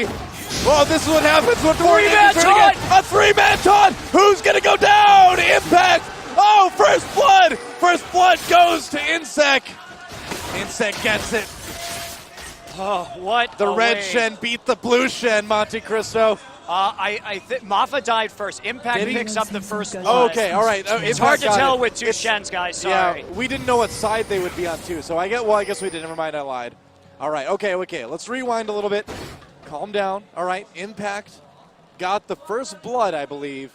3. Well, this is what happens when Three-man taunt! A 3-man taunt! Who's gonna go down? Impact! Oh, first blood! First blood goes to Insec. Insec gets it. Oh, what The a red way. Shen beat the blue Shen, Monte Cristo. I think Mafa died first. Impact picks up the first blood. Okay, all right. It's hard to tell with two Shens, guys. Sorry. Yeah, we didn't know what side they would be on too. So I guess we did. Never mind, I lied. All right, okay. Let's rewind a little bit. Calm down. All right, Impact got the first blood, I believe.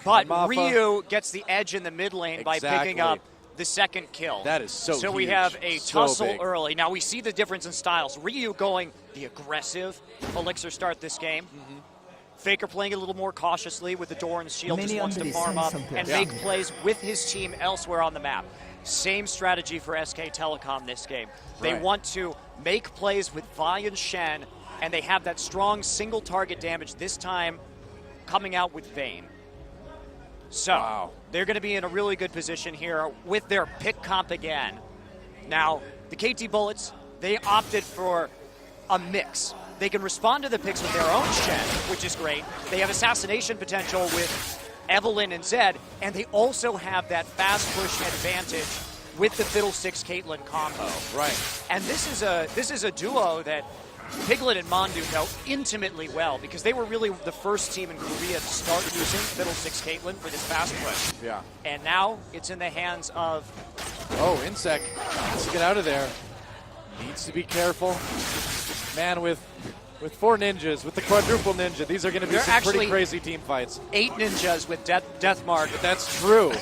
But Mafa. Ryu gets the edge in the mid lane by picking up the second kill. That is so So we huge. have a So tussle big. early. Now we see the difference in styles. Ryu going the aggressive Elixir start this game. Faker playing a little more cautiously with the door and the shield, just wants to farm up and make plays with his team elsewhere on the map. Same strategy for SK Telecom this game. They want to make plays with Vi and Shen, and they have that strong single target damage this time coming out with Vayne. So they're going to be in a really good position here with their pick comp again. Now, the KT Bullets, they opted for a mix. They can respond to the picks with their own Shen, which is great. They have assassination potential with Evelynn and Zed, and they also have that fast push advantage with the Fiddlesticks Caitlyn combo. Right. And this is a duo that Piglet and Mondu know intimately well because they were really the first team in Korea to start using Fiddlesticks Caitlyn for this fast push. Yeah. And now it's in the hands of... Oh, Insec needs to get out of there. Needs to be careful. Man, with 4 ninjas, with the quadruple ninja, these are going to be some pretty crazy team fights. 8 ninjas with Deathmark. That's true.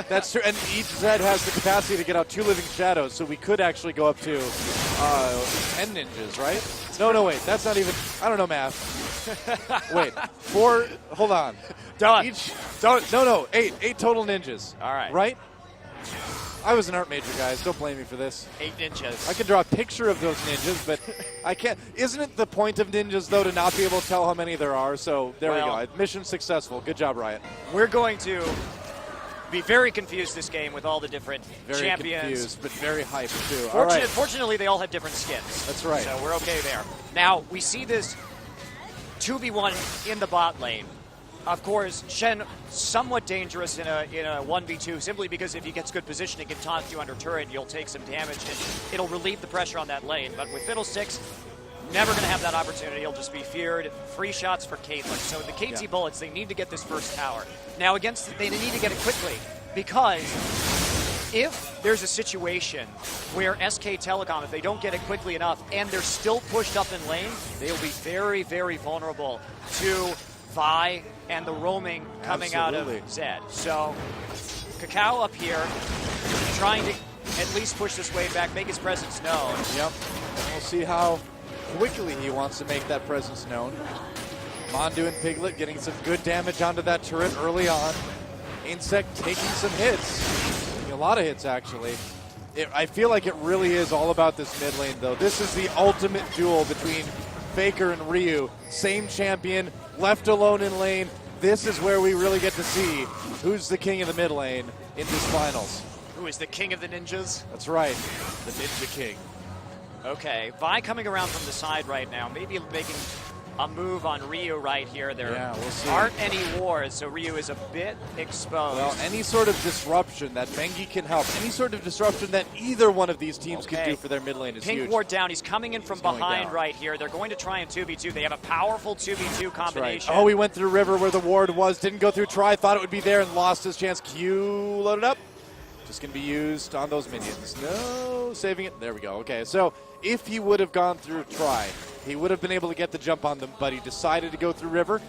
That's true. And each Zed has the capacity to get out 2 living shadows, so we could actually go up to 10 ninjas, right? No, wait. That's not even... I don't know math. Wait. 4... Hold on. Done. No. 8 total ninjas. All right. Right? I was an art major, guys. Don't blame me for this. 8 ninjas. I can draw a picture of those ninjas, but I can't. Isn't it the point of ninjas, though, to not be able to tell how many there are? So there we go. Mission successful. Good job, Riot. We're going to be very confused this game with all the different very champions. Confused, but very hyped, too. Fortunately, they all have different skins. That's right. So we're okay there. Now, we see this 2v1 in the bot lane. Of course, Shen somewhat dangerous in a 1v2 simply because if he gets good position, he can taunt you under turret, you'll take some damage, and it'll relieve the pressure on that lane. But with Fiddlesticks, never going to have that opportunity. He'll just be feared. Free shots for Caitlyn. So the KT Bullets, they need to get this first tower. Now, they need to get it quickly because if there's a situation where SK Telecom, if they don't get it quickly enough and they're still pushed up in lane, they'll be very, very vulnerable to Vi and the roaming coming out of Zed. So Kakao up here trying to at least push this wave back, make his presence known. Yep. We'll see how quickly he wants to make that presence known. Mondu and Piglet getting some good damage onto that turret early on. Insect taking some hits. Taking a lot of hits, actually. I feel like it really is all about this mid lane, though. This is the ultimate duel between Faker and Ryu. Same champion, left alone in lane. This is where we really get to see who's the king of the mid lane in these finals. Who is the king of the ninjas? That's right, the Ninja King. Okay, Vi coming around from the side right now, maybe making a move on Ryu right here. There we'll see. aren't any wards, so Ryu is a bit exposed. Well, any sort of disruption that Bengi can help, any sort of disruption that either one of these teams can do for their mid lane is Pink huge. ward down. He's coming in from behind right here. They're going to try and 2v2. They have a powerful 2v2 combination. Right. Oh, he went through river where the ward was. Didn't go through try. Thought it would be there and lost his chance. Q loaded up. Just going to be used on those minions. No, saving it. There we go. Okay, so if he would have gone through try, he would have been able to get the jump on them, but he decided to go through river,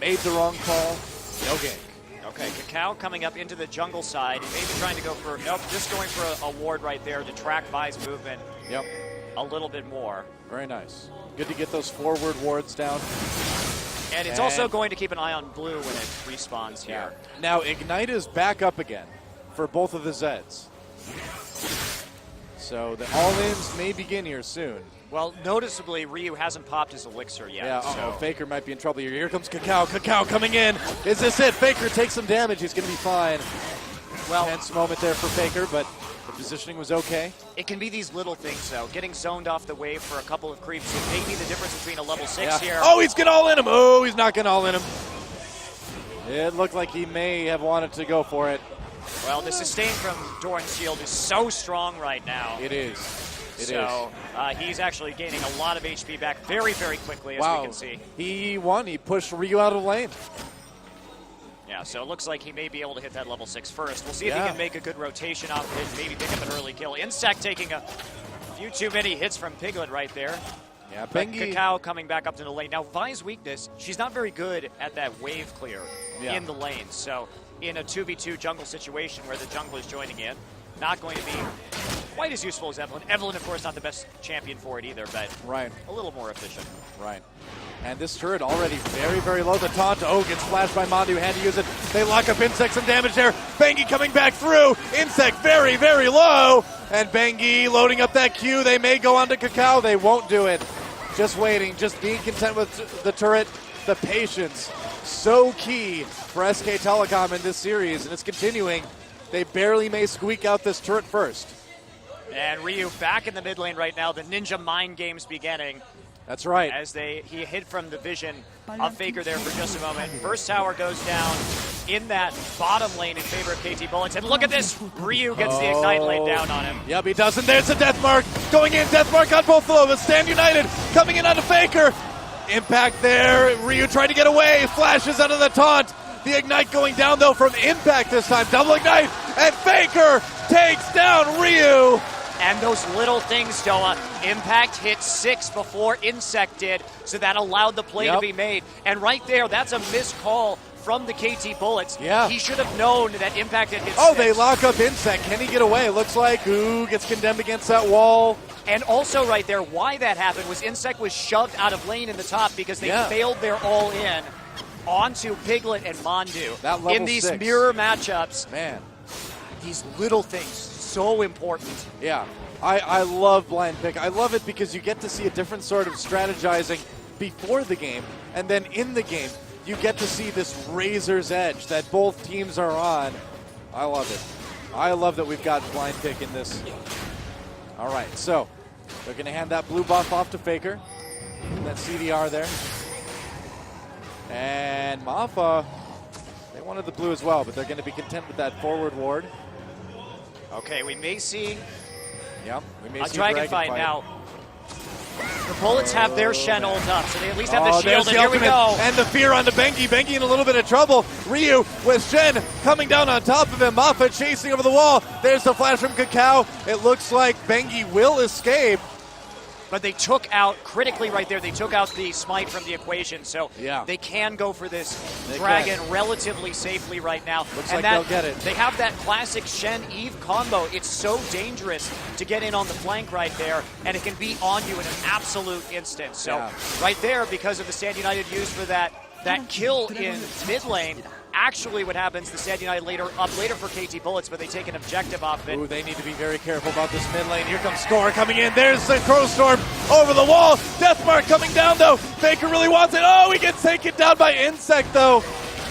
made the wrong call, no gank. Okay, Kakao coming up into the jungle side. He may be trying to go for, nope, just going for a ward right there to track Vi's movement a little bit more. Very nice. Good to get those forward wards down. And it's also going to keep an eye on blue when it respawns here. Now, Ignite is back up again for both of the Zeds. So the all-ins may begin here soon. Well, noticeably, Ryu hasn't popped his elixir yet. Yeah, so Faker might be in trouble here. Here comes Kakao. Kakao coming in. Is this it? Faker takes some damage. He's going to be fine. Well, tense moment there for Faker, but The positioning was okay. It can be these little things, though. Getting zoned off the wave for a couple of creeps is maybe the difference between a level 6 here. Oh, he's getting all in him. Oh, he's not getting all in him. It looked like he may have wanted to go for it. Well, the sustain from Doran's shield is so strong right now. It is. So he's actually gaining a lot of HP back very, very quickly, as we can see. He won. He pushed Ryu out of the lane. Yeah, so it looks like he may be able to hit that level 6 first. We'll see if he can make a good rotation off of it, maybe pick up an early kill. Insect taking a few too many hits from Piglet right there. Yeah, Cacao coming back up to the lane. Now, Vi's weakness, she's not very good at that wave clear in the lane. So in a 2v2 jungle situation where the jungle is joining in, not going to be quite as useful as Evelyn. Evelyn, of course, not the best champion for it either, but a little more efficient. Right. And this turret already very, very low. The taunt, gets flashed by Mandu. Had to use it. They lock up Insect, some damage there. Bengi coming back through. Insect very, very low. And Bengi loading up that Q. They may go on to Cacao. They won't do it. Just waiting, just being content with the turret. The patience, so key for SK Telecom in this series, and it's continuing. They barely may squeak out this turret first. And Ryu back in the mid lane right now. The ninja mind games beginning. That's right. As he hid from the vision of Faker there for just a moment. First tower goes down in that bottom lane in favor of KT Bullets. And look at this. Ryu gets the Ignite laid down on him. Yep, he does. And there's a Death Mark. Going in, Death Mark on both of them. Stand United coming in onto Faker. Impact there. Ryu trying to get away. Flashes under the taunt. The Ignite going down, though, from Impact this time. Double Ignite. And Faker takes down Ryu. And those little things, Doa. Impact hit 6 before Insect did, so that allowed the play to be made. And right there, that's a missed call from the KT Bullets. Yeah. He should have known that Impact had hit 6. Oh, they lock up Insect. Can he get away? It looks like, gets condemned against that wall. And also right there, why that happened was Insect was shoved out of lane in the top because they failed their all-in onto Piglet and Mandu. That level in these 6. mirror matchups. Man. These little things, so important. Yeah, I love blind pick. I love it because you get to see a different sort of strategizing before the game, and then in the game, you get to see this razor's edge that both teams are on. I love it. I love that we've got blind pick in this. All right, so they're going to hand that blue buff off to Faker. That CDR there. And Mafa, they wanted the blue as well, but they're going to be content with that forward ward. Okay, we may see a dragon fight now. The Bullets have their Shen ult up, so they at least have the shield, and here we go. And the fear onto Bengi. Bengi in a little bit of trouble. Ryu with Shen coming down on top of him. Mafa chasing over the wall. There's the flash from Cacao. It looks like Bengi will escape. But they took out, critically right there, they took out the smite from the equation, so they can go for this dragon relatively safely right now. Looks like they'll get it. They have that classic Shen-Eve combo. It's so dangerous to get in on the flank right there, and it can be on you in an absolute instant. So right there, because of the Stand United used for that kill in mid lane, actually what happens, the Stand United later for KT Bullets, but they take an objective off it. They need to be very careful about this mid lane. Here comes Score coming in. There's the Crow Storm over the wall. Deathmark coming down, though. Faker really wants it. Oh, he gets taken down by Insect, though.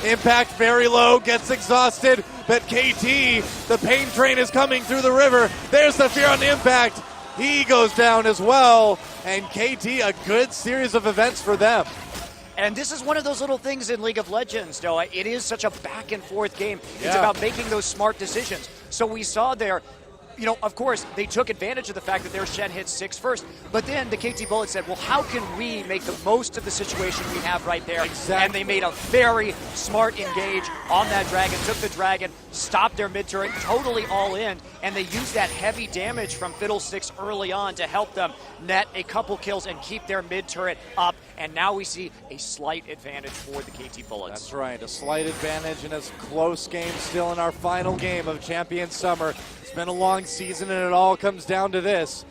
Impact very low, gets exhausted, but KT, the pain train is coming through the river. There's the fear on Impact. He goes down as well, and KT, a good series of events for them. And this is one of those little things in League of Legends, Noah. It is such a back and forth game. It's about making those smart decisions. So we saw there, of course, they took advantage of the fact that their Shen hit 6 first. But then the KT Bullets said, well, how can we make the most of the situation we have right there? Exactly. And they made a very smart engage on that dragon, took the dragon, stopped their mid turret, totally all in, and they used that heavy damage from Fiddlesticks early on to help them net a couple kills and keep their mid turret up. And now we see a slight advantage for the KT Bullets. That's right, a slight advantage in a close game still in our final game of Champion Summer. It's been a long season, and it all comes down to this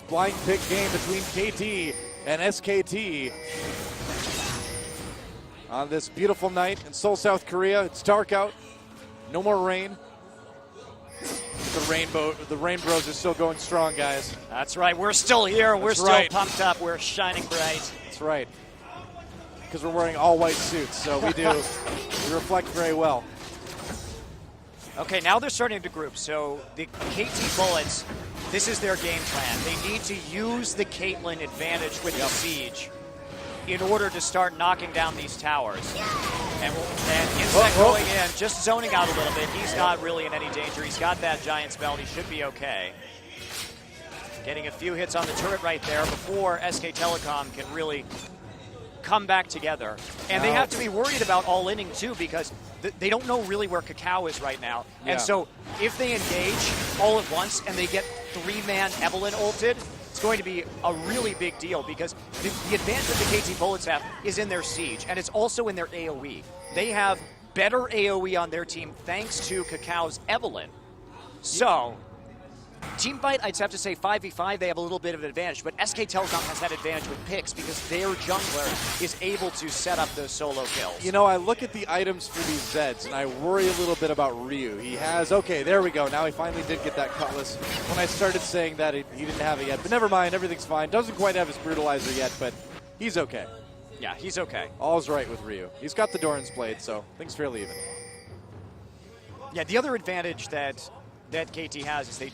blind pick game between KT and SKT. On this beautiful night in Seoul, South Korea. It's dark out, no more rain. The Rain Bros are still going strong, guys. That's right, we're still here, we're still pumped up, we're shining bright. That's right, because we're wearing all white suits, so we reflect very well. Okay, now they're starting to group. So the KT Bullets, this is their game plan. They need to use the Caitlyn advantage with the siege in order to start knocking down these towers. And Insect going in, just zoning out a little bit. He's not really in any danger. He's got that Giant's Belt. He should be okay. Getting a few hits on the turret right there before SK Telecom can really come back together. And they have to be worried about all-inning too, because they don't know really where Kakao is right now. And so if they engage all at once and they get 3-man Evelynn ulted, it's going to be a really big deal, because the advantage that the KT Bullets have is in their siege, and it's also in their AoE. They have better AoE on their team thanks to Kakao's Evelynn. So team fight, I'd have to say 5v5, they have a little bit of an advantage, but SK Telecom has that advantage with picks because their jungler is able to set up those solo kills. You know, I look at the items for these Zeds, and I worry a little bit about Ryu. He has, okay, there we go. Now he finally did get that Cutlass. When I started saying that, he didn't have it yet, but never mind, everything's fine. Doesn't quite have his Brutalizer yet, but he's okay. Yeah, he's okay. All's right with Ryu. He's got the Doran's Blade, so things fairly even. Yeah, the other advantage that KT has is they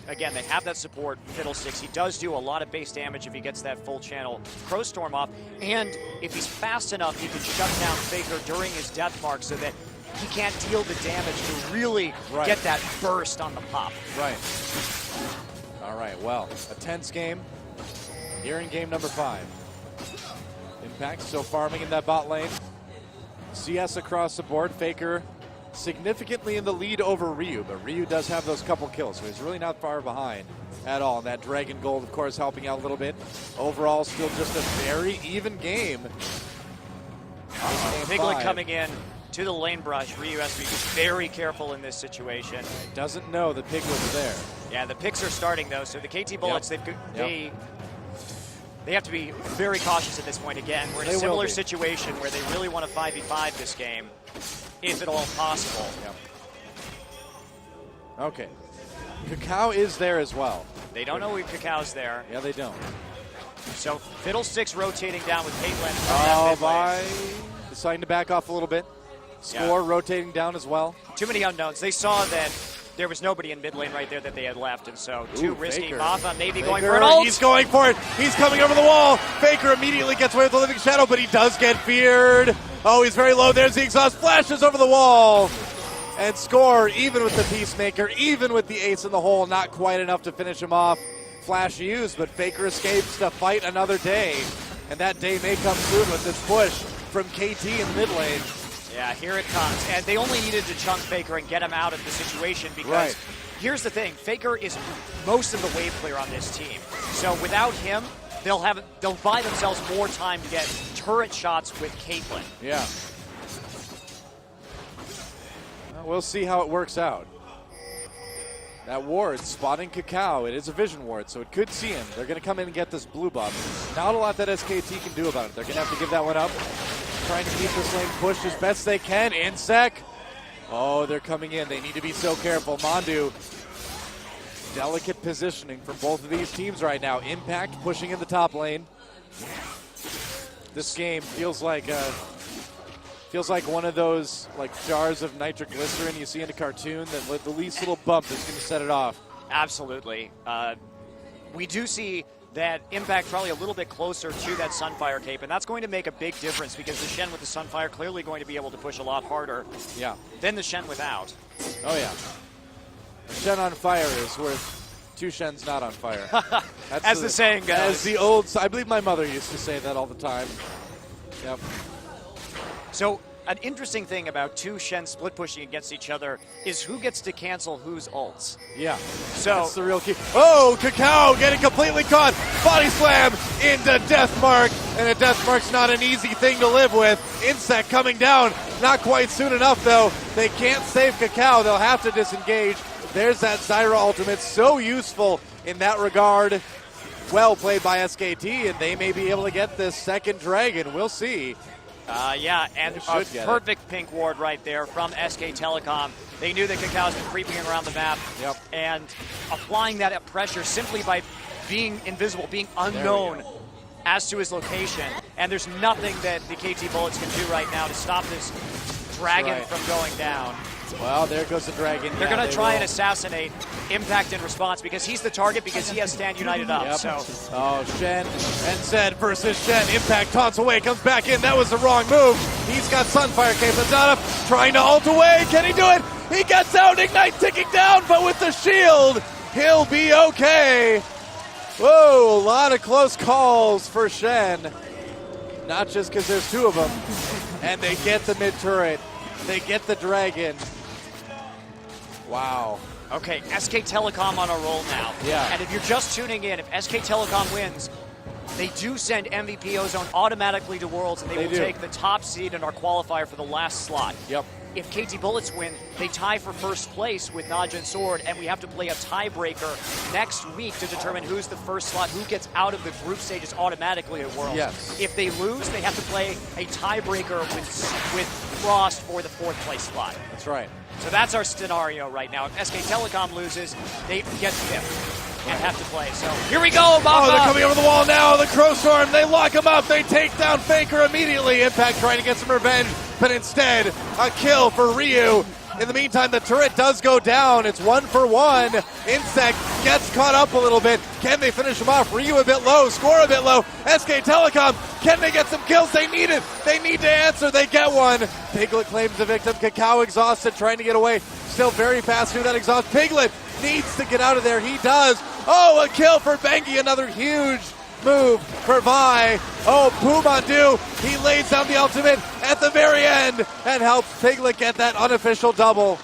have that support, Fiddlesticks. He does do a lot of base damage if he gets that full channel Crow Storm off, and if he's fast enough, he can shut down Faker during his death mark so that he can't deal the damage to really get that burst on the pop. Right. All right, well, a tense game here in game number 5. Impact still farming in that bot lane. CS across the board. Faker significantly in the lead over Ryu, but Ryu does have those couple kills, so he's really not far behind at all. And that Dragon Gold, of course, helping out a little bit. Overall, still just a very even game. Piglet coming in to the lane brush. Ryu has to be very careful in this situation. Doesn't know the Piglet's there. Yeah, the picks are starting, though, so the KT Bullets, they have to be very cautious at this point. Again, we're in a similar situation where they really want to 5v5 this game, if at all possible. Okay. Kakao is there as well. They don't know if Kakao's there. Yeah, they don't. So Fiddlesticks rotating down with Caitlyn. Deciding to back off a little bit. Score rotating down as well. Too many unknowns. They saw that there was nobody in mid lane right there that they had left, and so too risky. Faker. Mafa maybe going for an ult. He's going for it. He's coming over the wall. Faker immediately gets away with the Living Shadow, but he does get feared. Oh, he's very low. There's the exhaust. Flashes over the wall. And score, even with the Peacemaker, even with the ace in the hole, not quite enough to finish him off. Flash used, but Faker escapes to fight another day. And that day may come soon with this push from KT in mid lane. Yeah, here it comes. And they only needed to chunk Faker and get him out of the situation because here's the thing. Faker is most of the wave clear on this team. So without him, they'll buy themselves more time to get turret shots with Caitlyn. Yeah. Well, we'll see how it works out. That ward spotting Kakao. It is a vision ward, so it could see him. They're going to come in and get this blue buff. Not a lot that SKT can do about it. They're going to have to give that one up. Trying to keep this lane pushed as best they can. Insect. Oh, they're coming in. They need to be so careful. Mondu. Delicate positioning from both of these teams right now. Impact pushing in the top lane. This game feels like one of those jars of nitroglycerin you see in a cartoon. That the least little bump is going to set it off. Absolutely. We do see that Impact probably a little bit closer to that Sunfire cape, and that's going to make a big difference because the Shen with the Sunfire clearly going to be able to push a lot harder than the Shen without. Oh, yeah. A Shen on fire is worth 2 Shens not on fire. That's as the saying goes. As the old, I believe my mother used to say that all the time. Yep. So an interesting thing about 2 Shen split pushing against each other is who gets to cancel whose ults. Yeah. So that's the real key. Oh, Kakao getting completely caught. Body slam into Deathmark. And a Deathmark's not an easy thing to live with. Insect coming down. Not quite soon enough, though. They can't save Kakao. They'll have to disengage. There's that Zyra ultimate. So useful in that regard. Well played by SKT, and they may be able to get this second dragon. We'll see. Yeah, and a perfect pink ward right there from SK Telecom. They knew that Kakao's been creeping around the map, and applying that pressure simply by being invisible, being unknown as to his location. And there's nothing that the KT Bullets can do right now to stop this dragon from going down. Well, there goes the dragon. They're going to try and assassinate Impact in response because he's the target because he has Stand United up. Yep. So. Oh, Shen and Zed versus Shen. Impact taunts away, comes back in. That was the wrong move. He's got Sunfire Cape. That's not up. Trying to ult away. Can he do it? He gets out. Ignite ticking down, but with the shield, he'll be okay. Whoa, a lot of close calls for Shen. Not just because there's two of them. And they get the mid turret. They get the dragon. Wow. Okay, SK Telecom on a roll now. Yeah. And if you're just tuning in, if SK Telecom wins, they do send MVP Ozone automatically to Worlds, and they will take the top seed in our qualifier for the last slot. Yep. If KT Bullets win, they tie for first place with Naja and Sword, and we have to play a tiebreaker next week to determine who's the first slot, who gets out of the group stages automatically at Worlds. Yes. If they lose, they have to play a tiebreaker with Frost for the fourth place slot. That's right. So that's our scenario right now. If SK Telecom loses, they get fifth and have to play. So here we go, Mama. Oh, they're coming over the wall now. The Crow Storm, they lock him up. They take down Faker immediately. Impact trying to get some revenge, but instead, a kill for Ryu. In the meantime, the turret does go down. It's 1-for-1. Insect gets caught up a little bit. Can they finish him off? Ryu a bit low, score a bit low. SK Telecom, can they get some kills? They need it. They need to answer. They get one. Piglet claims the victim. Kakao exhausted, trying to get away. Still very fast through that exhaust. Piglet needs to get out of there. He does. Oh, a kill for Bengi. Another huge move for Vi. Oh, Pumandu, he lays down the ultimate at the very end and helps Piglet get that unofficial double.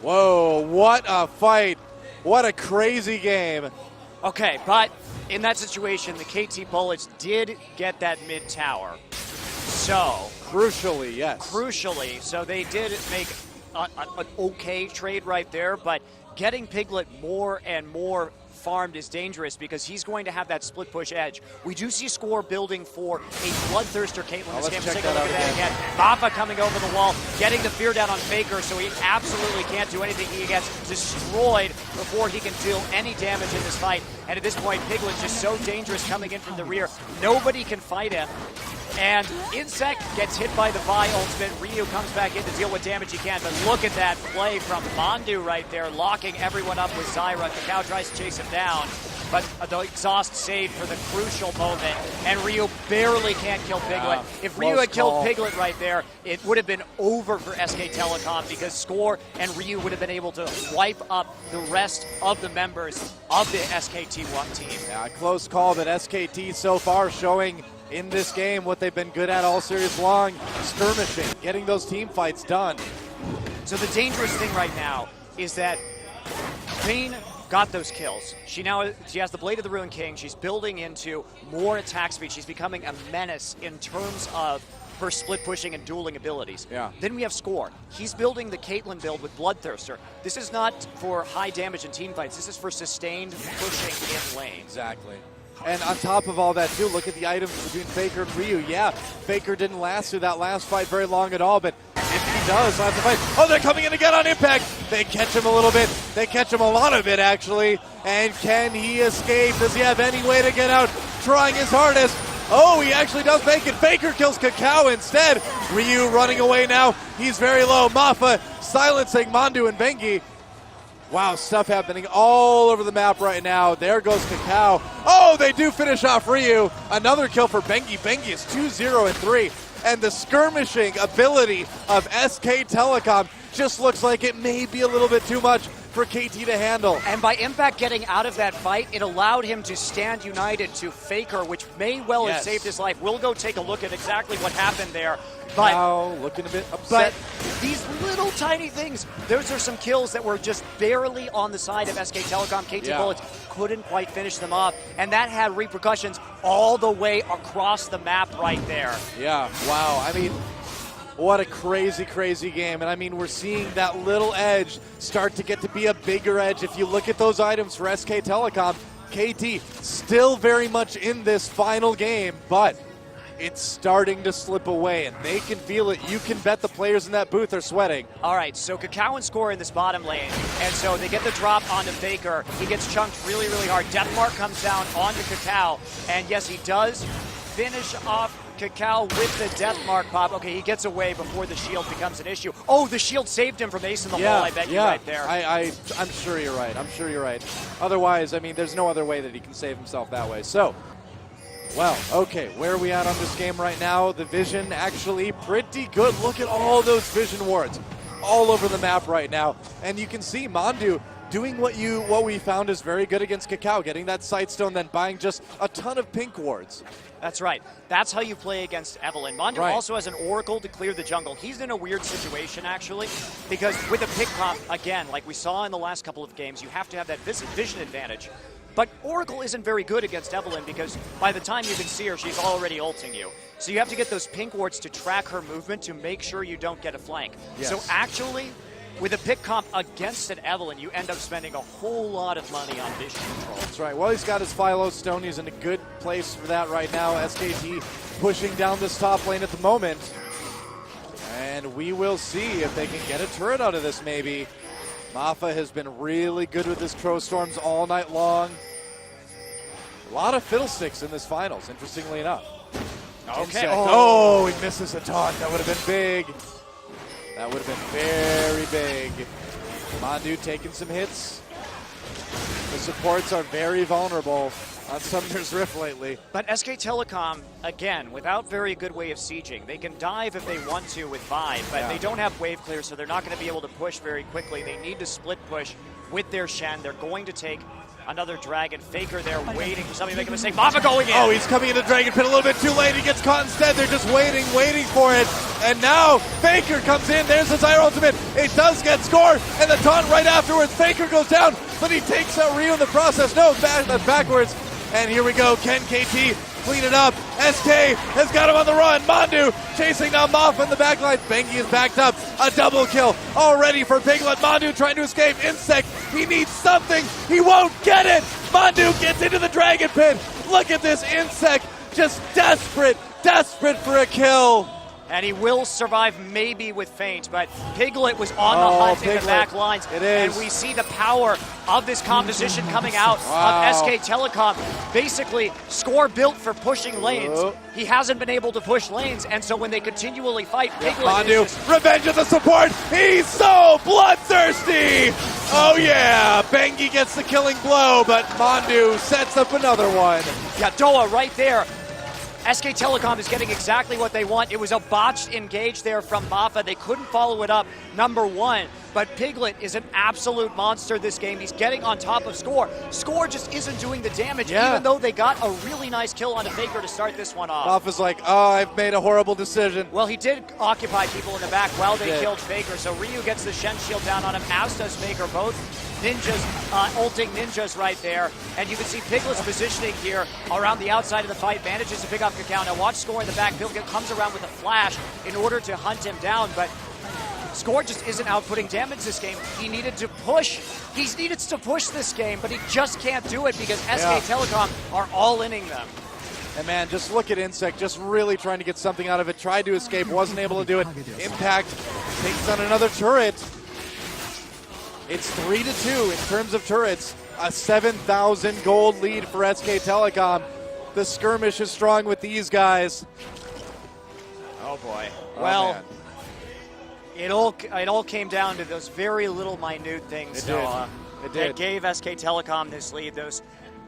Whoa, what a fight. What a crazy game. Okay, but in that situation, the KT Bullets did get that mid tower. So, crucially, yes. Crucially, so they did make an okay trade right there, but getting Piglet more and more farmed is dangerous because he's going to have that split push edge. We do see score building for a Bloodthirster Caitlyn this game. Check Take a look at that again. Bappa coming over the wall, getting the fear down on Faker, so he absolutely can't do anything. He gets destroyed before he can deal any damage in this fight. And at this point, Piglet's just so dangerous coming in from the rear. Nobody can fight him. And Insect gets hit by the Vi ultimate. Ryu comes back in to deal what damage he can, but look at that play from Mandu right there, locking everyone up with Zyra. Kakao tries to chase him down, but the exhaust saved for the crucial moment, and Ryu barely can't kill Piglet. If Ryu had killed Piglet right there, it would have been over for SK Telecom because Score and Ryu would have been able to wipe up the rest of the members of the SKT1 team. Yeah, close call, but SKT so far showing in this game what they've been good at all series long, skirmishing, getting those team fights done. So the dangerous thing right now is that Vayne got those kills. She has the Blade of the Ruined King. She's building into more attack speed. She's becoming a menace in terms of her split pushing and dueling abilities. Yeah. Then we have Score. He's building the Caitlyn build with Bloodthirster. This is not for high damage in team fights. This is for sustained pushing in lane. Exactly. And on top of all that, too, look at the items between Faker and Ryu. Yeah, Faker didn't last through that last fight very long at all, but if he does last the fight, oh, they're coming in again on Impact. They catch him a little bit. They catch him a lot of it, actually. And can he escape? Does he have any way to get out? Trying his hardest. Oh, he actually does make it. Faker kills Kakao instead. Ryu running away now. He's very low. Mafa silencing Mandu and Bengi. Wow, stuff happening all over the map right now. There goes Kakao. Oh, they do finish off Ryu. Another kill for Bengi. Bengi is 2-0-3. And the skirmishing ability of SK Telecom just looks like it may be a little bit too much for KT to handle. And by Impact getting out of that fight, it allowed him to stand united to Faker, which may well have saved his life. We'll go take a look at exactly what happened there. But now looking a bit upset. But these little tiny things, those are some kills that were just barely on the side of SK Telecom. KT Bullets couldn't quite finish them off, and that had repercussions all the way across the map right there. Yeah, wow. I mean, what a crazy, crazy game. And I mean, we're seeing that little edge start to get to be a bigger edge. If you look at those items for SK Telecom, KT still very much in this final game, but it's starting to slip away, and they can feel it. You can bet the players in that booth are sweating. All right, so Kakao and Score in this bottom lane, and so they get the drop onto Faker. He gets chunked really, really hard. Deathmark comes down onto Kakao, and yes, he does finish off Kakao with the death mark pop. Okay, he gets away before the shield becomes an issue. Oh, the shield saved him from ace in the hole, I bet you right there. I'm sure you're right. I'm sure you're right. Otherwise, I mean, there's no other way that he can save himself that way. So, well, okay, where are we at on this game right now? The vision actually pretty good. Look at all those vision wards all over the map right now. And you can see Mandu doing what we found is very good against Kakao, getting that Sightstone, then buying just a ton of pink wards. That's right. That's how you play against Evelynn. Mandu also has an Oracle to clear the jungle. He's in a weird situation, actually, because with a pick pop, again, like we saw in the last couple of games, you have to have that vision advantage. But Oracle isn't very good against Evelynn because by the time you can see her, she's already ulting you. So you have to get those pink wards to track her movement to make sure you don't get a flank. Yes. So actually, with a pick comp against an Evelynn, you end up spending a whole lot of money on vision control. That's right. Well, he's got his Philo Stone. He's in a good place for that right now. SKT pushing down this top lane at the moment. And we will see if they can get a turret out of this, maybe. Mafa has been really good with his Crow Storms all night long. A lot of fiddlesticks in this finals, interestingly enough. Okay. Oh, he misses a taunt. That would have been big. That would have been very big. Mandu taking some hits. The supports are very vulnerable on Summoner's Rift lately. But SK Telecom, again, without very good way of sieging. They can dive if they want to with Vibe, but they don't have wave clear, so they're not going to be able to push very quickly. They need to split push with their Shen. They're going to take another Dragon. Faker there waiting for somebody to make a mistake. Mafa going in. Oh, he's coming into Dragon Pit a little bit too late. He gets caught instead. They're just waiting for it. And now Faker comes in. There's the Zyre ultimate. It does get score. And the taunt right afterwards. Faker goes down, but he takes out Ryu in the process. No, that's backwards. And here we go. Ken KT clean it up. SK has got him on the run. Mandu chasing down Moff in the backline. Bengi is backed up. A double kill already for Piglet. Mandu trying to escape. Insect, he needs something. He won't get it. Mandu gets into the Dragon Pit. Look at this Insect. Just desperate for a kill. And he will survive maybe with feint, but Piglet was on the hunt in the back lines. It is. And we see the power of this composition coming out of SK Telecom. Basically, Score built for pushing lanes. He hasn't been able to push lanes, and so when they continually fight, Piglet Mandu, revenge of the support. He's so bloodthirsty. Oh yeah, Bengi gets the killing blow, but Mandu sets up another one. Yeah, Doa right there. SK Telecom is getting exactly what they want. It was a botched engage there from Mafa. They couldn't follow it up, number one. But Piglet is an absolute monster this game. He's getting on top of Score. Score just isn't doing the damage, even though they got a really nice kill on a Faker to start this one off. Mafa's like, oh, I've made a horrible decision. Well, he did occupy people in the back while they killed Faker. So Ryu gets the Shen shield down on him, as does Faker. Both ninjas, ulting ninjas right there. And you can see Piglet's positioning here around the outside of the fight, manages to pick up Kakao. Now watch Score in the back. Piglet comes around with a flash in order to hunt him down, but Score just isn't outputting damage this game. He needed to push. He's needed to push this game, but he just can't do it because SK Telecom are all-inning them. And man, just look at Insect, just really trying to get something out of it. Tried to escape, wasn't able to do it. Impact takes on another turret. It's 3-2 in terms of turrets. A 7,000 gold lead for SK Telecom. The skirmish is strong with these guys. Oh boy. Oh, well, man. It all came down to those very little minute things, Noah. It did. That gave SK Telecom this lead. Those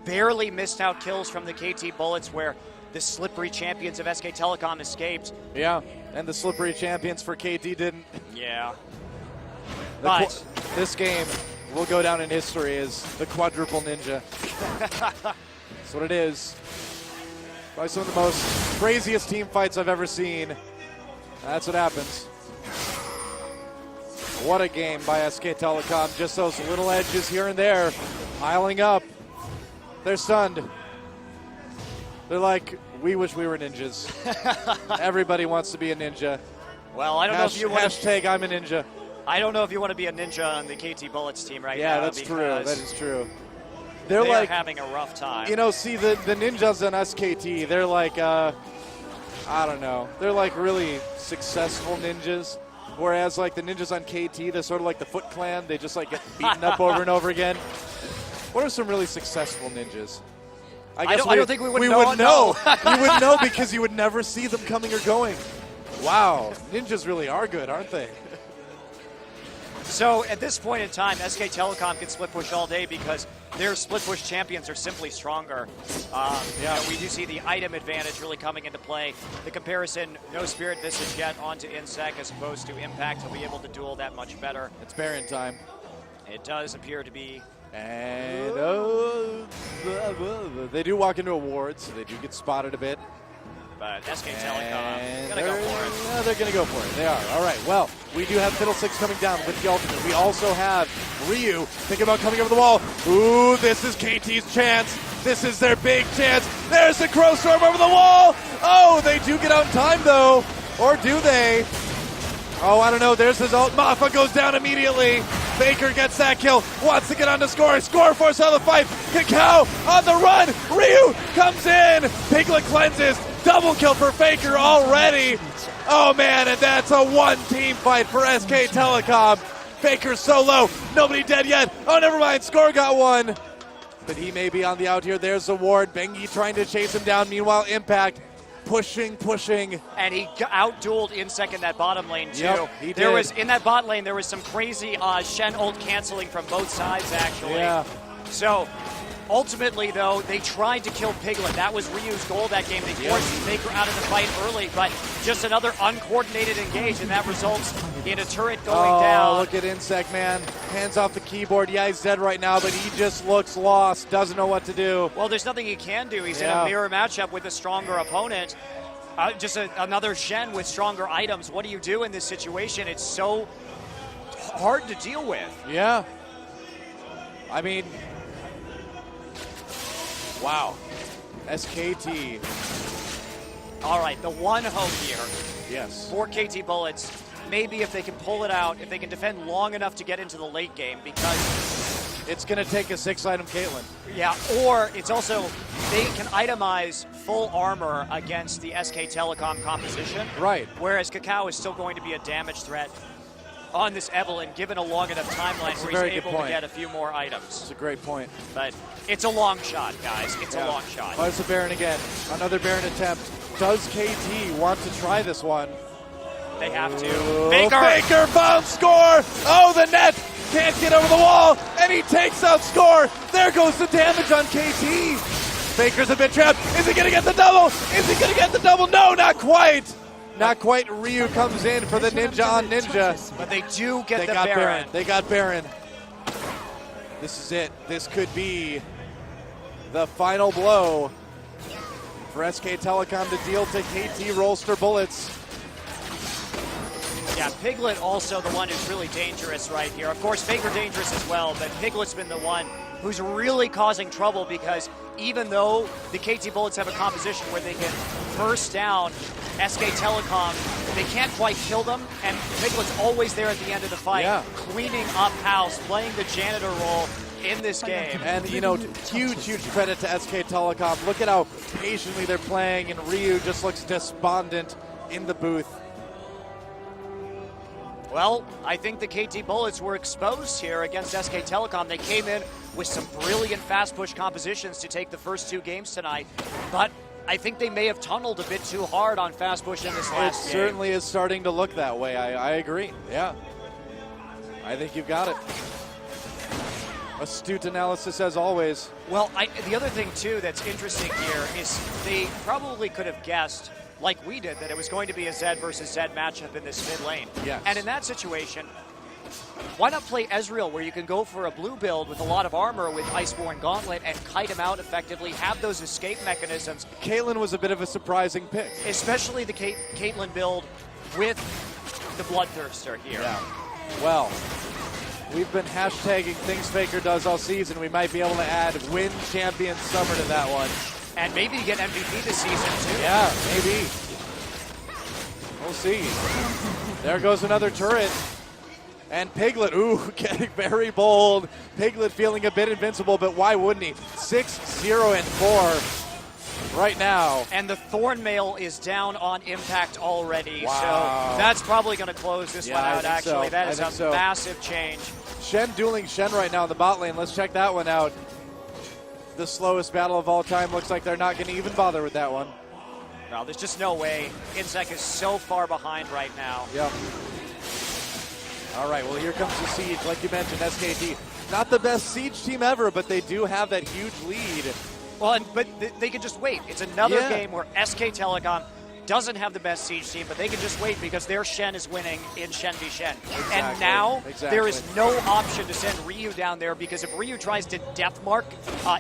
barely missed out kills from the KT Bullets where the slippery champions of SK Telecom escaped. Yeah, and the slippery champions for KT didn't. Yeah. But this game will go down in history as the quadruple ninja. That's what it is. Probably some of the most craziest team fights I've ever seen. That's what happens. What a game by SK Telecom. Just those little edges here and there piling up. They're stunned. They're like, we wish we were ninjas. Everybody wants to be a ninja. Well, I don't know if you want Hashtag I'm a ninja. I don't know if you want to be a ninja on the KT Bullets team right now. Yeah, that's true. That is true. They're they like are having a rough time. You know, see the ninjas on SKT, they're like, I don't know. They're like really successful ninjas. Whereas like the ninjas on KT, they're sort of like the Foot Clan. They just like get beaten up over and over again. What are some really successful ninjas? I don't think we would know. We would know. You would know because you would never see them coming or going. Wow, ninjas really are good, aren't they? So at this point in time, SK Telecom can split push all day because their split push champions are simply stronger. We do see the item advantage really coming into play. The comparison, no Spirit Visage yet onto Insect as opposed to Impact. He'll be able to duel that much better. It's Baron time. It does appear to be. And they do walk into a ward, so they do get spotted a bit. But SK Telecom, gonna go for it. Yeah, they're going to go for it. They are. All right. Well, we do have Fiddlesticks coming down with the ultimate. We also have Ryu thinking about coming over the wall. Ooh, this is KT's chance. This is their big chance. There's the Crow Storm over the wall. Oh, they do get out in time, though. Or do they? Oh, I don't know. There's his ult. Mafa goes down immediately. Faker gets that kill. Wants to get on to score. Score force out of the fight. Kakao on the run. Ryu comes in. Piglet cleanses. Double kill for Faker already. Oh, man, and that's a one-team fight for SK Telecom. Faker's so low. Nobody dead yet. Oh, never mind. Score got one. But he may be on the out here. There's the ward. Bengi trying to chase him down. Meanwhile, Impact pushing. And he out-dueled Insect in that bottom lane, too. Yep, he did. In that bot lane, there was some crazy Shen ult canceling from both sides, actually. Yeah. So, ultimately, though, they tried to kill Piglet. That was Ryu's goal that game. They forced Faker out of the fight early, but just another uncoordinated engage, and that results in a turret going down. Oh, look at Insect, man. Hands off the keyboard. Yeah, he's dead right now, but he just looks lost. Doesn't know what to do. Well, there's nothing he can do. He's in a mirror matchup with a stronger opponent. Another Shen with stronger items. What do you do in this situation? It's so hard to deal with. Yeah. I mean, wow. SKT. All right, the one hope here. Yes. For KT Bullets, maybe if they can pull it out, if they can defend long enough to get into the late game, because it's going to take a 6-item Caitlyn. Yeah, or it's also, they can itemize full armor against the SK Telecom composition. Right. Whereas Kakao is still going to be a damage threat on this Evelyn, given a long enough timeline where he's able to get a few more items. That's a great point. But it's a long shot, guys. It's a long shot. Oh, it's a Baron again. Another Baron attempt. Does KT want to try this one? They have to. Faker bounce score. Oh, the net can't get over the wall, and he takes out score. There goes the damage on KT. Faker's a bit trapped. Is he going to get the double? Is he going to get the double? No, not quite. Not quite. Ryu comes in for the ninja on ninja. But they do get the Baron. They got Baron. This is it. This could be the final blow for SK Telecom to deal to KT Rolster Bullets. Yeah, Piglet also the one who's really dangerous right here. Of course, Faker dangerous as well, but Piglet's been the one who's really causing trouble because even though the KT Bullets have a composition where they can burst down SK Telecom, they can't quite kill them, and Piglet's always there at the end of the fight, cleaning up house, playing the janitor role in this game. And, you know, huge credit to SK Telecom. Look at how patiently they're playing, and Ryu just looks despondent in the booth. Well, I think the KT Bullets were exposed here against SK Telecom. They came in with some brilliant fast push compositions to take the first two games tonight, but I think they may have tunneled a bit too hard on fast push in this last game. It certainly is starting to look that way. I agree. Yeah. I think you've got it. Astute analysis as always. Well, the other thing, too, that's interesting here is they probably could have guessed, like we did, that it was going to be a Zed versus Zed matchup in this mid lane. Yes. And in that situation, why not play Ezreal, where you can go for a blue build with a lot of armor with Iceborne Gauntlet and kite him out effectively, have those escape mechanisms. Caitlyn was a bit of a surprising pick. Especially the Caitlyn build with the Bloodthirster here. Yeah. Well, we've been hashtagging things Faker does all season. We might be able to add win champion summer to that one. And maybe get MVP this season, too. Yeah, maybe. We'll see. There goes another turret. And Piglet, ooh, getting very bold. Piglet feeling a bit invincible, but why wouldn't he? 6-0-4 right now. And the Thornmail is down on Impact already. Wow. So that's probably going to close this one out, actually. So. That is a massive change. Shen dueling Shen right now in the bot lane. Let's check that one out. the slowest battle of all time. Looks like they're not going to even bother with that one. No, there's just no way. Insec is so far behind right now. Yep. All right, well, here comes the siege. Like you mentioned, SKT, not the best siege team ever, but they do have that huge lead. Well, but they can just wait. It's another game where SK Telecom doesn't have the best siege team, but they can just wait because their Shen is winning in Shen v Shen. Exactly. And now there is no option to send Ryu down there because if Ryu tries to deathmark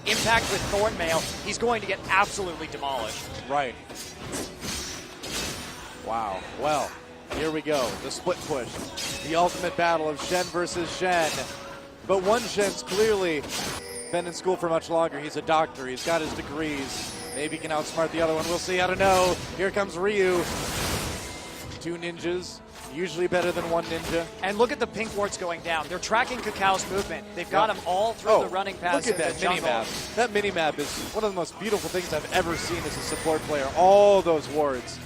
Impact with Thornmail, he's going to get absolutely demolished. Right. Wow. Well, here we go. The split push. The ultimate battle of Shen versus Shen. But one Shen's clearly been in school for much longer. He's a doctor. He's got his degrees. Maybe he can outsmart the other one. We'll see. I don't know. Here comes Ryu. 2 ninjas. Usually better than 1 ninja. And look at the pink wards going down. They're tracking Kakao's movement. They've got him all through the running paths. Look at that mini-map. That mini-map is one of the most beautiful things I've ever seen as a support player. All those wards.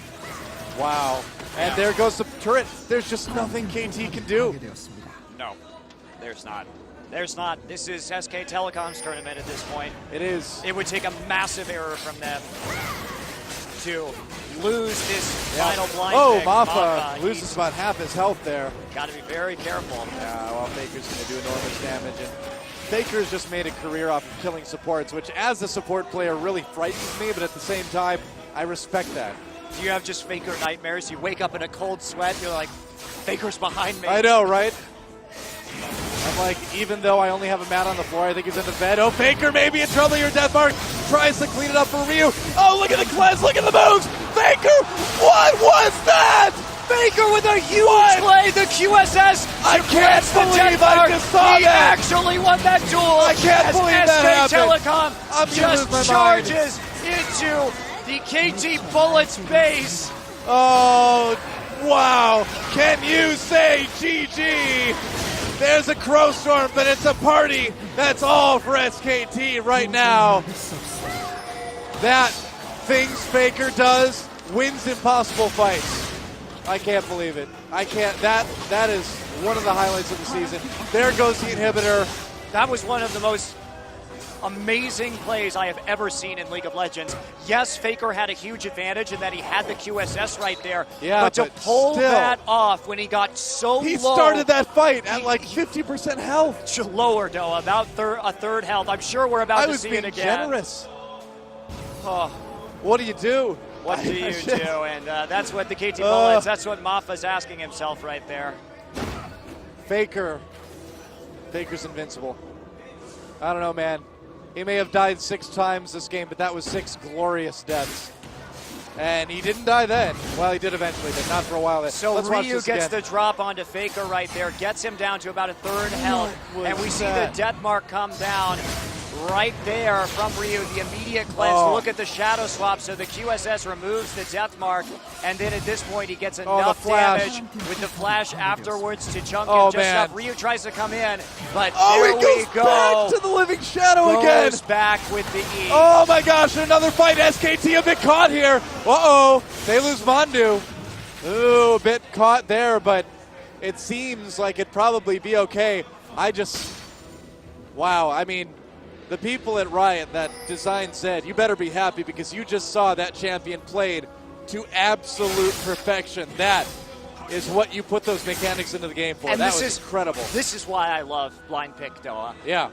Wow. And there goes the turret. There's just nothing KT can do. No, there's not. There's not. This is SK Telecom's tournament at this point. It is. It would take a massive error from them to lose this final blind pick. Maffa loses about half his health there. Got to be very careful. Yeah, well, Faker's going to do enormous damage. And Faker's just made a career off of killing supports, which as a support player really frightens me, but at the same time, I respect that. Do you have just Faker nightmares? You wake up in a cold sweat, you're like, Faker's behind me. I know, right? I'm like, even though I only have a mat on the floor, I think he's in the bed. Oh, Faker may be in trouble here. Deathmark tries to clean it up for Ryu. Oh, look at the cleanse. Look at the moves. Faker, what was that? Faker with a huge play. The QSS. I can't believe I just saw he that. He actually won that duel. I can't believe that happened. SK Telecom just charges into the KT Bullets base. Oh, wow. Can you say GG? There's a Crow Storm, but it's a party. That's all for SKT right now. That things Faker does wins impossible fights. I can't believe it. I can't. That is one of the highlights of the season. There goes the inhibitor. That was one of the most amazing plays I have ever seen in League of Legends. Yes, Faker had a huge advantage in that he had the QSS right there. Yeah, but to pull that off when he got so low. He started that fight at like 50% health. Lower, though, about a third health. I'm sure we're about to see it again. I was being generous. Oh. What do you do? What do you do? And that's what the KT Bullets, that's what Maffa's asking himself right there. Faker's invincible. I don't know, man. He may have died 6 times this game, but that was 6 glorious deaths. And he didn't die then. Well, he did eventually, but not for a while. So Ryu gets the drop onto Faker right there, gets him down to about a third health. And we see the death mark come down right there from Ryu, the immediate cleanse. Look at the shadow swap, so the QSS removes the death mark, and then at this point he gets enough damage with the flash afterwards to chunk him just up. Ryu tries to come in, but there we go. Back to the living shadow again. Goes back with the E. Oh my gosh, another fight. SKT a bit caught here. Uh-oh, they lose Mandu. Ooh, a bit caught there, but it seems like it'd probably be okay. Wow, I mean, the people at Riot that designed Zed, you better be happy because you just saw that champion played to absolute perfection. That is what you put those mechanics into the game for. And that was incredible. This is why I love blind pick, Doa. Yeah.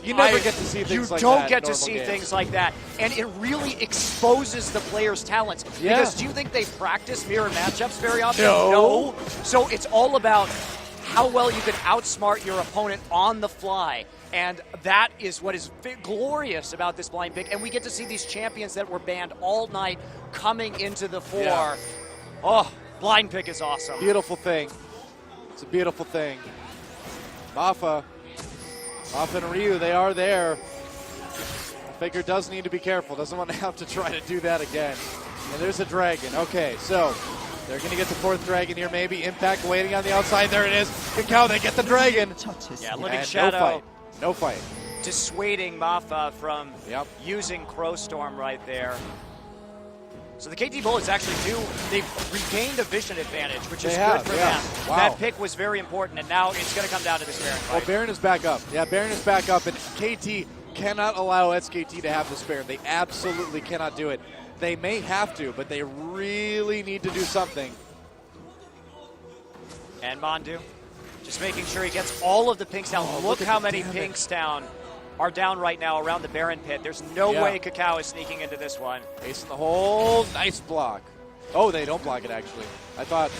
You never get to see things like that. You don't get to see things like that. And it really exposes the player's talents. Yeah. Because do you think they practice mirror matchups very often? No. So it's all about how well you can outsmart your opponent on the fly. And that is what is glorious about this blind pick. And we get to see these champions that were banned all night coming into the fore. Yeah. Oh, blind pick is awesome. Beautiful thing. It's a beautiful thing. Maffa and Ryu, they are there. Faker does need to be careful. Doesn't want to have to try to do that again. And there's a dragon. Okay, so they're going to get the 4th dragon here, maybe. Impact waiting on the outside. There it is. Kakao, they get the dragon. Yeah, living shadow. No fight. Dissuading Maffa from using Crow Storm right there. So the KT Bullets actually they've regained a vision advantage, which is good for them. Wow. That pick was very important, and now it's going to come down to this Baron fight. Well, Baron is back up. Yeah, Baron is back up, and KT cannot allow SKT to have this Baron. They absolutely cannot do it. They may have to, but they really need to do something. And Mandu just making sure he gets all of the pinks down. Look how many pinks down are down right now around the Baron pit. There's no way Kakao is sneaking into this one. Ace in the hole, nice block. Oh, they don't block it actually. I thought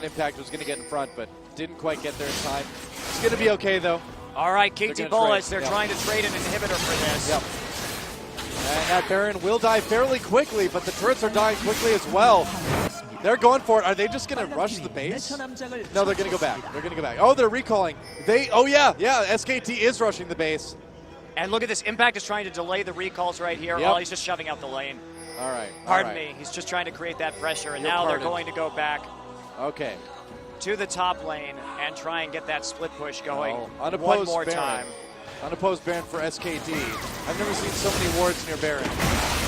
Impact was going to get in front, but didn't quite get there in time. It's going to be okay though. All right, KT Bullets, they're trying to trade an inhibitor for this. Yep. And that Baron will die fairly quickly, but the turrets are dying quickly as well. They're going for it. Are they just going to rush the base? No, they're going to go back. They're going to go back. Oh, they're recalling. SKT is rushing the base. And look at this. Impact is trying to delay the recalls right here. Yep. Oh, he's just shoving out the lane. All right. Pardon me. He's just trying to create that pressure, and now they're going to go back to the top lane and try and get that split push going one more time. Unopposed Baron for SKT. I've never seen so many wards near Baron.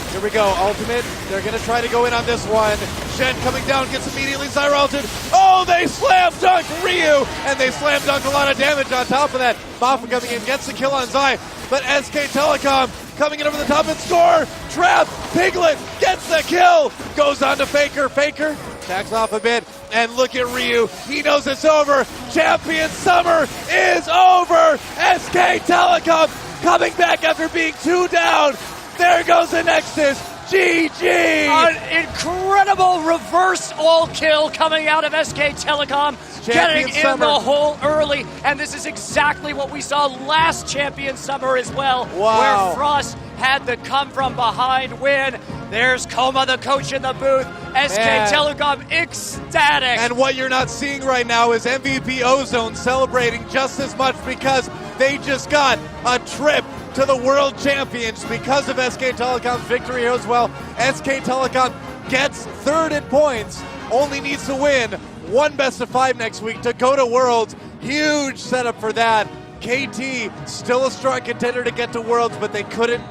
Here we go, ultimate. They're going to try to go in on this one. Shen coming down, gets immediately Zyra ulted. Oh, they slam dunk Ryu, and they slam dunk a lot of damage on top of that. Mafa coming in, gets the kill on Zai, but SK Telecom coming in over the top and score. Trap, Piglet gets the kill. Goes on to Faker. Faker backs off a bit, and look at Ryu. He knows it's over. Champion Summer is over. SK Telecom coming back after being 2 down. There goes the Nexus. GG! An incredible reverse all kill coming out of SK Telecom, getting in the hole early, and this is exactly what we saw last Champion Summer as well, where Frost had the come from behind win. There's Koma, the coach in the booth. SK Telecom ecstatic. And what you're not seeing right now is MVP Ozone celebrating just as much because they just got a trip to the World Champions because of SK Telecom's victory as well. SK Telecom gets 3rd in points, only needs to win 1 best-of-5 next week to go to Worlds. Huge setup for that. KT still a strong contender to get to Worlds, but they couldn't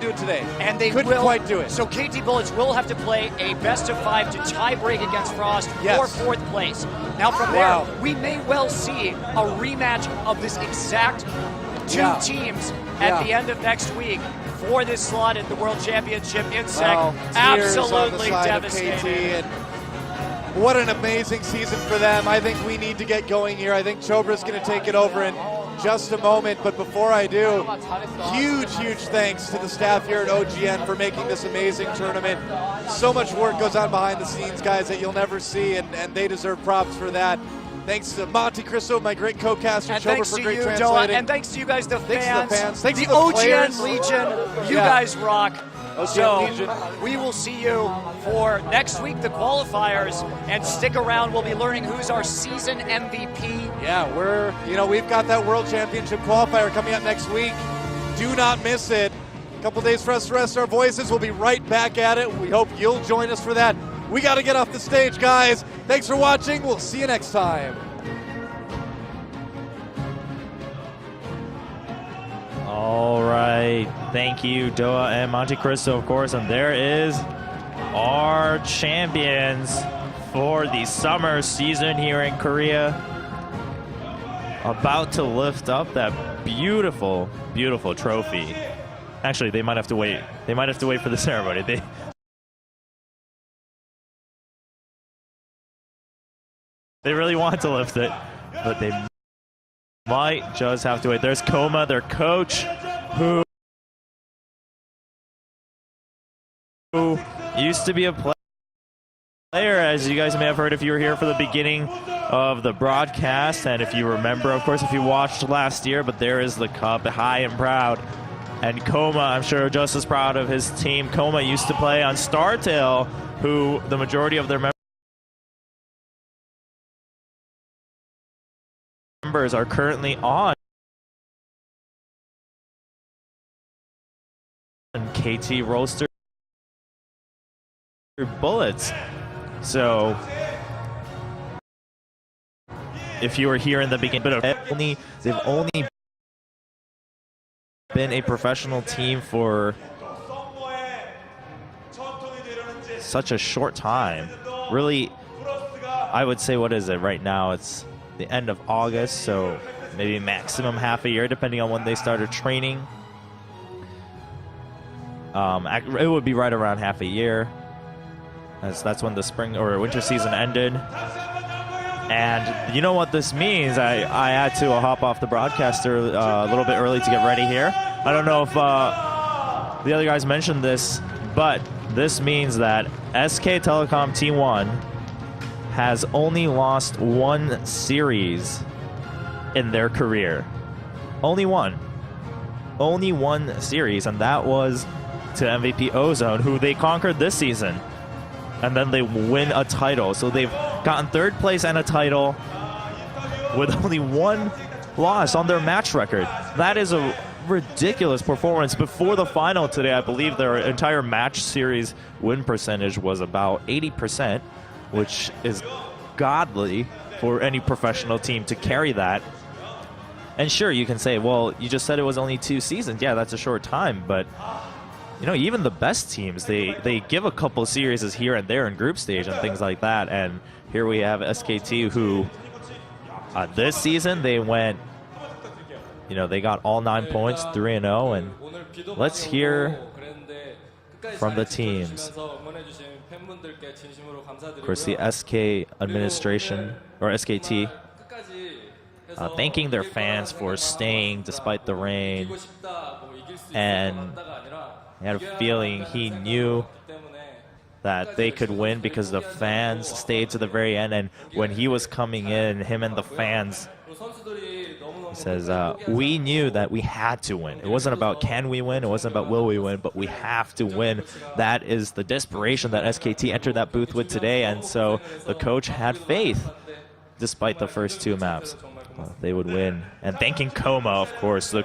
do it today. And they couldn't quite do it. So KT Bullets will have to play a best-of-5 to tie break against Frost for 4th place. Now from there, we may well see a rematch of this exact 2 teams at the end of next week for this slot at the World Championship. Insect absolutely devastating. What an amazing season for them. I think we need to get going here. I think Chobra's going to take it over in just a moment, but before I do, huge thanks to the staff here at OGN for making this amazing tournament. So much work goes on behind the scenes, guys, that you'll never see, and they deserve props for that. Thanks to Monte Cristo, my great co-caster, Chobra for great translating. And thanks to you guys, the fans. Thanks the to the OGN players. Legion. You guys rock. So we will see you for next week, the qualifiers, and stick around. We'll be learning who's our season MVP. Yeah, we've got that World Championship qualifier coming up next week. Do not miss it. A couple days for us to rest our voices. We'll be right back at it. We hope you'll join us for that. We got to get off the stage, guys. Thanks for watching. We'll see you next time. All right. Thank you, Doa and Monte Cristo, of course. And there is our champions for the summer season here in Korea. About to lift up that beautiful, beautiful trophy. Actually, they might have to wait. They might have to wait for the ceremony. They really want to lift it, but they might just have to wait. There's Koma, their coach, who used to be a player, as you guys may have heard if you were here for the beginning of the broadcast. And if you remember, of course, if you watched last year, but there is the cup, high and proud. And Koma, I'm sure, just as proud of his team. Koma used to play on StarTale, who the majority of their members are currently on KT roster Bullets. So if you were here in the beginning, but they've only been a professional team for such a short time. Really, I would say, what is it right now? It's the end of August, so maybe maximum half a year, depending on when they started training. It would be right around half a year, as that's when the spring or winter season ended. And you know what this means? I had to hop off the broadcaster a little bit early to get ready here. I don't know if the other guys mentioned this, but this means that SK Telecom T1 has only lost one series in their career. Only one. Only one series, and that was to MVP Ozone, who they conquered this season. And then they win a title. So they've gotten third place and a title with only one loss on their match record. That is a ridiculous performance. Before the final today, I believe their entire match series win percentage was about 80%, which is godly for any professional team to carry that. And sure, you can say, well, you just said it was only 2 seasons. Yeah, that's a short time, but you know, even the best teams, they give a couple series here and there in group stage and things like that. And here we have SKT, who this season they went, you know, they got all 9 points, 3-0. And let's hear from the teams. Of course, the SK administration, or SKT, thanking their fans for staying despite the rain. And I had a feeling he knew that they could win because the fans stayed to the very end. And when he was coming in, him and the fans, he says, we knew that we had to win. It wasn't about can we win, it wasn't about will we win, but we have to win. That is the desperation that SKT entered that booth with today, and so the coach had faith despite the first 2 maps. They would win. And thanking Coma, of course, the